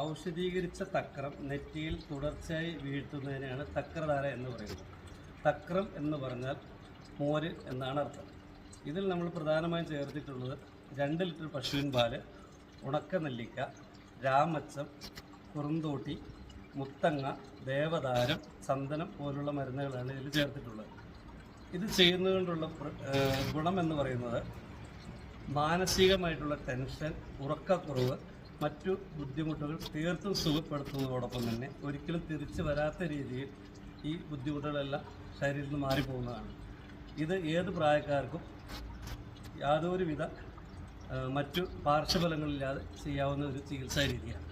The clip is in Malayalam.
ഔഷധീകരിച്ച തക്രം നെറ്റിയിൽ തുടർച്ചയായി വീഴ്ത്തുന്നതിനെയാണ് തക്രധാര എന്ന് പറയുന്നത്. തക്രം എന്ന് പറഞ്ഞാൽ മോര് എന്നാണ് അർത്ഥം. ഇതിൽ നമ്മൾ പ്രധാനമായും ചേർത്തിട്ടുള്ളത് 2 ലിറ്റർ പശുവിൻ പാല്, ഉണക്ക നെല്ലിക്ക, രാമച്ചം, കുറുന്തോട്ടി, മുത്തങ്ങ, ദേവതാരം, ചന്ദനം പോലുള്ള മരുന്നുകളാണ് ഇതിൽ ചേർത്തിട്ടുള്ളത്. ഇത് ചെയ്യുന്നതുകൊണ്ടുള്ള ഗുണമെന്ന് പറയുന്നത് മാനസികമായിട്ടുള്ള ടെൻഷൻ, ഉറക്കക്കുറവ്, മറ്റു ബുദ്ധിമുട്ടുകൾ തീർത്തും സുഖപ്പെടുത്തുന്നതോടൊപ്പം തന്നെ ഒരിക്കലും തിരിച്ചു വരാത്ത രീതിയിൽ ഈ ബുദ്ധിമുട്ടുകളെല്ലാം ശരീരത്തിൽ നിന്ന് മാറിപ്പോകുന്നതാണ്. ഇത് ഏത് പ്രായക്കാർക്കും യാതൊരുവിധ മറ്റു പാർശ്വഫലങ്ങളില്ലാതെ ചെയ്യാവുന്ന ഒരു ചികിത്സാ രീതിയാണ്.